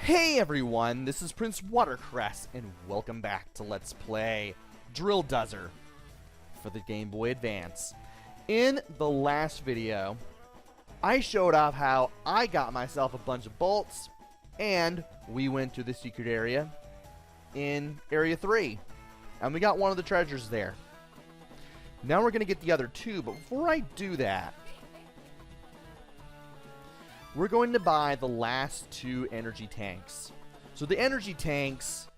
Hey everyone, this is PrinceWatercress, and welcome back to Let's Play Drill Dozer for the Game Boy Advance. In the last video, I showed off how I got myself a bunch of bolts, and we went to the secret area in Area 3, and we got one of the treasures there. Now we're going to get the other two, but before I do that, we're going to buy the last two energy tanks. So the energy tanks,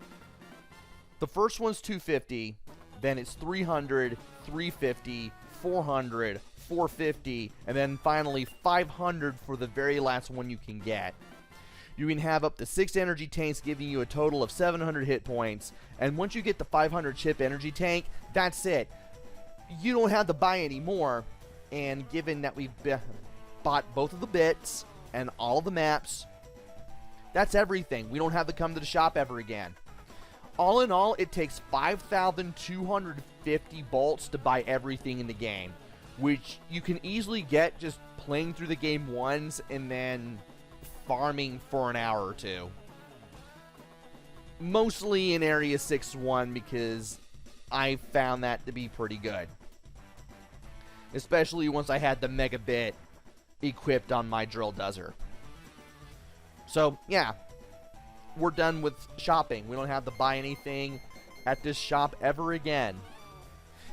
the first one's 250, then it's 300, 350, 400, 450, and then finally 500 for the very last one you can get. You can have up to 6 energy tanks, giving you a total of 700 hit points, and once you get the 500 chip energy tank, that's it. You don't have to buy any more, and given that we've bought both of the bits and all the maps, that's everything. We don't have to come to the shop ever again. All in all, it takes 5,250 bolts to buy everything in the game, which you can easily get just playing through the game once and then farming for an hour or two. Mostly in Area 6-1 because I found that to be pretty good. Especially once I had the megabit equipped on my Drill Dozer. So, yeah. We're done with shopping. We don't have to buy anything at this shop ever again.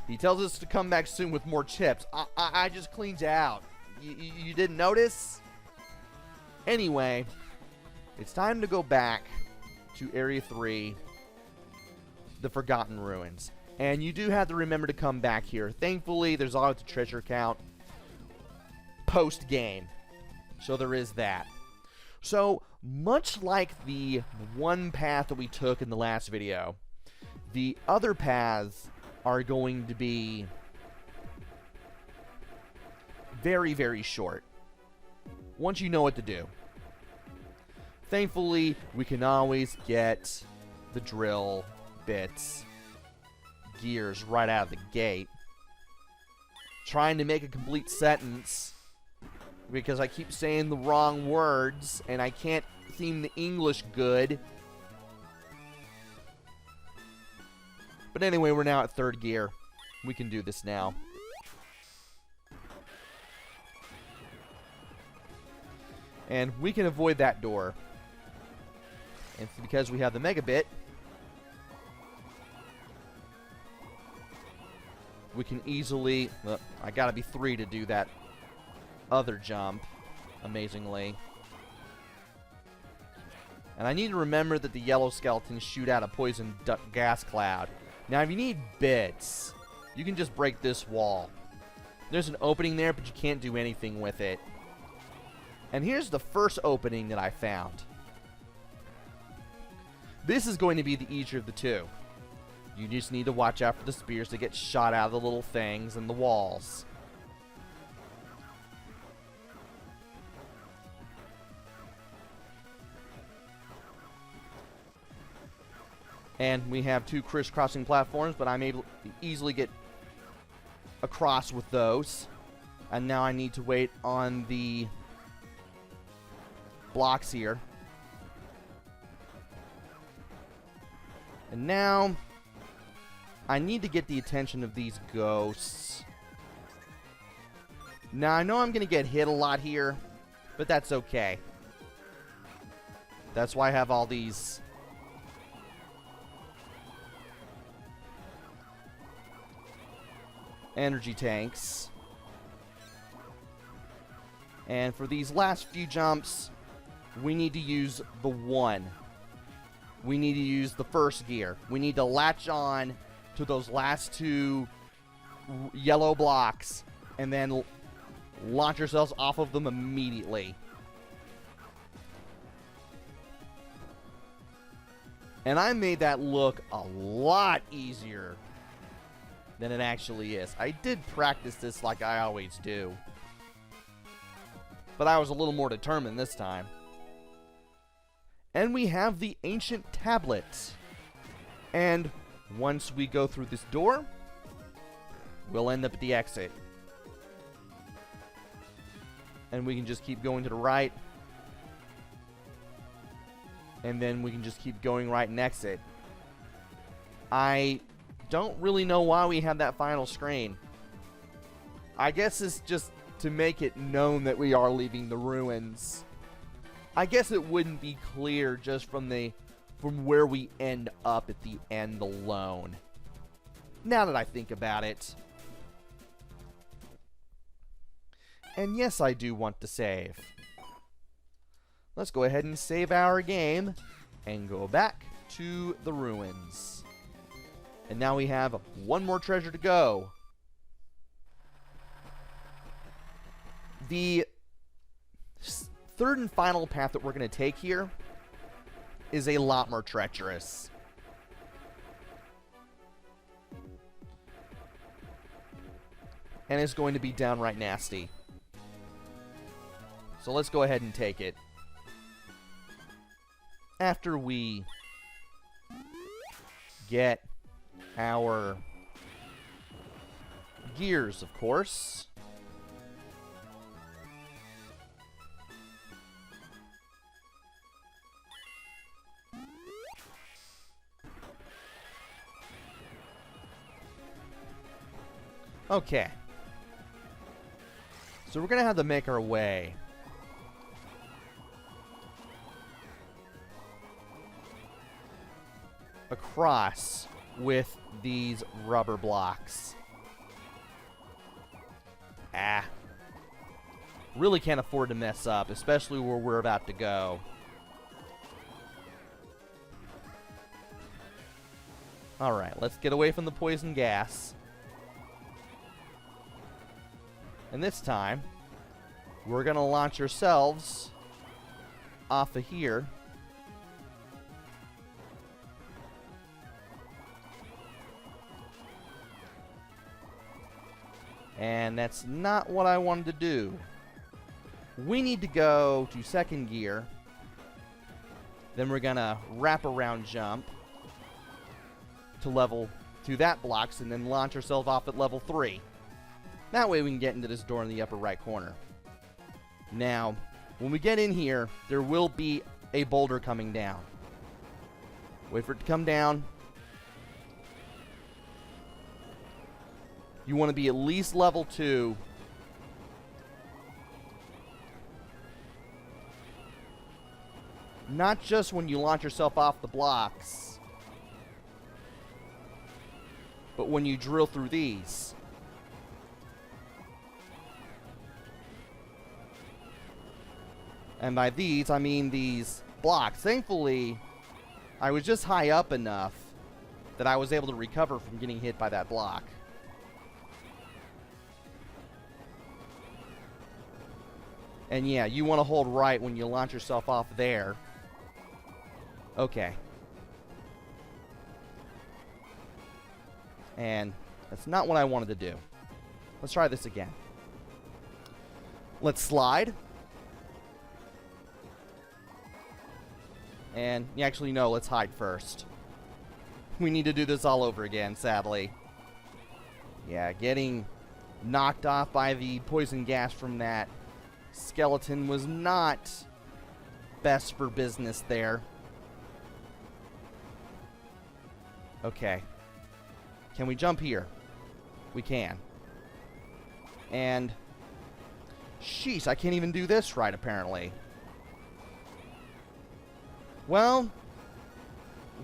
He tells us to come back soon with more chips. I just cleaned you out. You didn't notice? Anyway, it's time to go back to Area 3, the Forgotten Ruins. And you do have to remember to come back here. Thankfully, there's always a treasure count post-game. So there is that. So, much like the one path that we took in the last video, the other paths are going to be very, very short once you know what to do. Thankfully, we can always get the drill bits, gears right out of the gate. Trying to make a complete sentence because I keep saying the wrong words and I can't seem the English good. But anyway, we're now at 3rd gear. We can do this now. And we can avoid that door. And because we have the megabit, we can easily... I gotta be 3 to do that other jump, amazingly. And I need to remember that the yellow skeletons shoot out a poison gas cloud. Now, if you need bits, you can just break this wall. There's an opening there, but you can't do anything with it. And here's the first opening that I found. This is going to be the easier of the two. You just need to watch out for the spears that get shot out of the little things and the walls. And we have 2 crisscrossing platforms, but I'm able to easily get across with those. And now I need to wait on the blocks here. And now I need to get the attention of these ghosts. Now I know I'm going to get hit a lot here, but that's okay. That's why I have all these energy tanks. And for these last few jumps, we need to use the 1. We need to use the 1st gear. We need to latch on to those last 2 yellow blocks and then launch ourselves off of them immediately. And I made that look a lot easier than it actually is. I did practice this like I always do, but I was a little more determined this time. And we have the ancient tablet. And once we go through this door, we'll end up at the exit. And we can just keep going to the right and then we can just keep going right next it. I don't really know why we had that final screen. I guess it's just to make it known that we are leaving the ruins. I guess it wouldn't be clear just from where we end up at the end alone. Now that I think about it. And yes, I do want to save. Let's go ahead and save our game and go back to the ruins. And now we have one more treasure to go. The third and final path that we're going to take here is a lot more treacherous. And it's going to be downright nasty. So let's go ahead and take it. After we get our gears, of course. Okay. So we're going to have to make our way across with these rubber blocks. Really can't afford to mess up, especially where we're about to go. Alright, let's get away from the poison gas. And this time, we're going to launch ourselves off of here. And that's not what I wanted to do. We need to go to second gear. Then we're going to wrap around jump to that blocks and then launch ourselves off at level 3. That way we can get into this door in the upper right corner. Now, when we get in here, there will be a boulder coming down. Wait for it to come down. You want to be at least level 2. Not just when you launch yourself off the blocks, but when you drill through these. And by these, I mean these blocks. Thankfully, I was just high up enough that I was able to recover from getting hit by that block. And yeah, you want to hold right when you launch yourself off there. Okay. And that's not what I wanted to do. Let's try this again. Let's slide. And actually, no, let's hide first. We need to do this all over again, sadly. Yeah, getting knocked off by the poison gas from that skeleton was not best for business there. Okay. Can we jump here? We can. And sheesh, I can't even do this right, apparently. Well,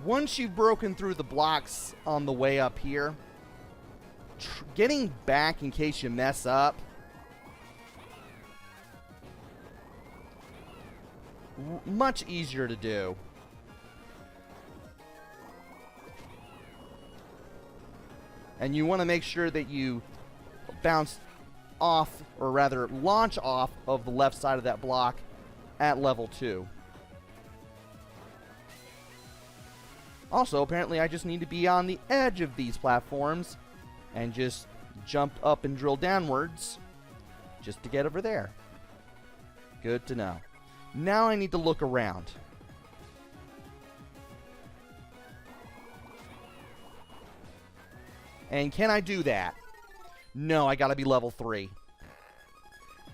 once you've broken through the blocks on the way up here, getting back in case you mess up much easier to do. And you want to make sure that you bounce off, or rather launch off of the left side of that block at level 2. Also, apparently I just need to be on the edge of these platforms and just jump up and drill downwards just to get over there. Good to know. Now I need to look around. And can I do that? No, I gotta be level 3.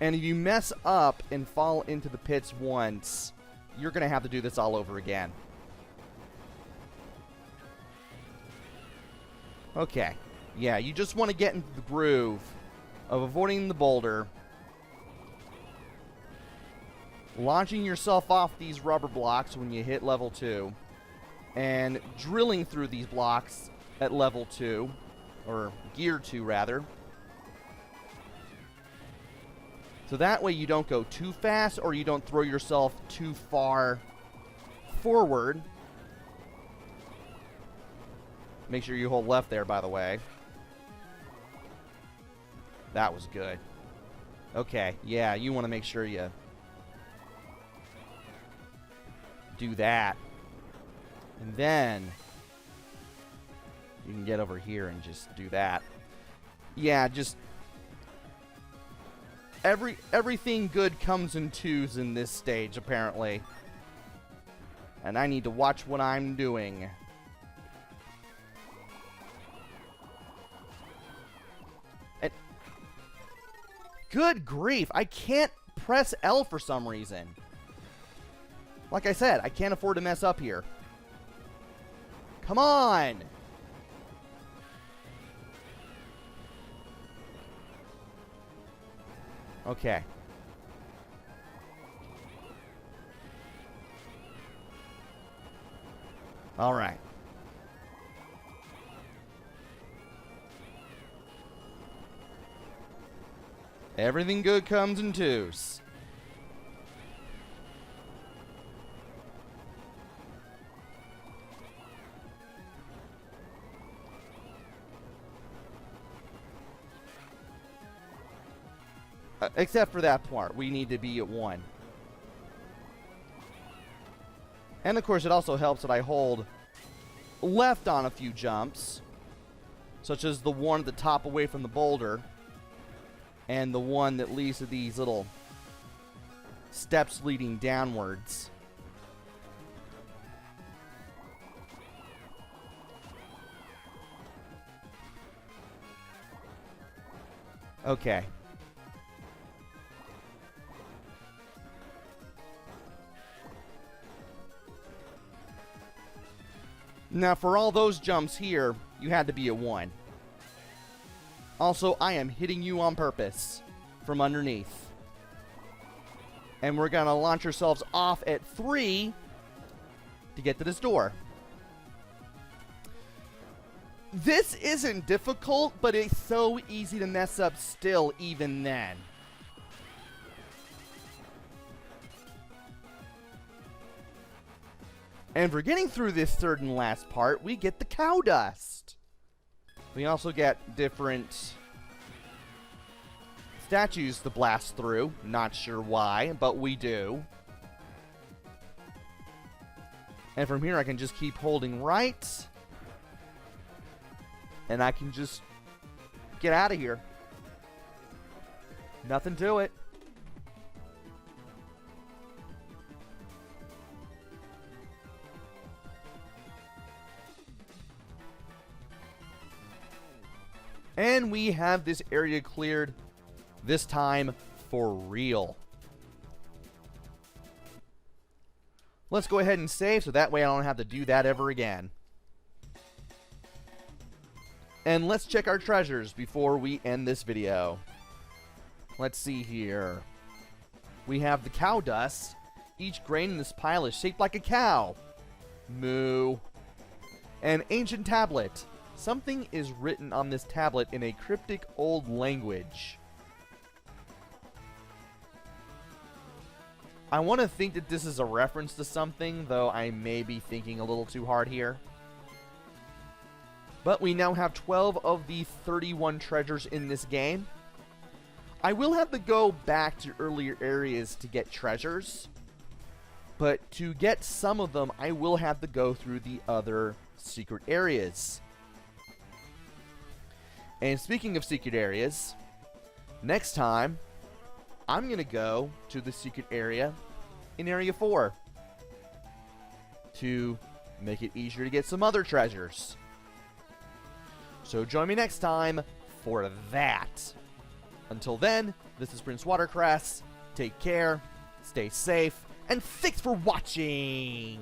And if you mess up and fall into the pits once, you're going to have to do this all over again. Okay. Yeah, you just want to get into the groove of avoiding the boulder, launching yourself off these rubber blocks when you hit level 2, and drilling through these blocks at level 2, or gear 2 rather. So that way you don't go too fast or you don't throw yourself too far forward. Make sure you hold left there, by the way. That was good. Okay, yeah, you want to make sure you do that. And then you can get over here and just do that. Yeah, just everything good comes in twos in this stage, apparently. And I need to watch what I'm doing. And good grief, I can't press L for some reason. Like I said, I can't afford to mess up here. Come on! Okay. All right. Everything good comes in twos. Except for that part. We need to be at 1. And of course, it also helps that I hold left on a few jumps, such as the one at the top away from the boulder, and the one that leads to these little steps leading downwards. Okay. Now, for all those jumps here, you had to be at 1. Also, I am hitting you on purpose from underneath. And we're going to launch ourselves off at 3 to get to this door. This isn't difficult, but it's so easy to mess up still, even then. And for getting through this third and last part, we get the cow dust. We also get different statues to blast through. Not sure why, but we do. And from here, I can just keep holding right. And I can just get out of here. Nothing to it. And we have this area cleared, this time for real. Let's go ahead and save so that way I don't have to do that ever again. And let's check our treasures before we end this video. Let's see here. We have the cow dust. Each grain in this pile is shaped like a cow. Moo. An ancient tablet. Something is written on this tablet in a cryptic old language. I want to think that this is a reference to something, though I may be thinking a little too hard here. But we now have 12 of the 31 treasures in this game. I will have to go back to earlier areas to get treasures. But to get some of them, I will have to go through the other secret areas. And speaking of secret areas, next time, I'm going to go to the secret area in Area 4 to make it easier to get some other treasures. So join me next time for that. Until then, this is PrinceWatercress. Take care, stay safe, and thanks for watching!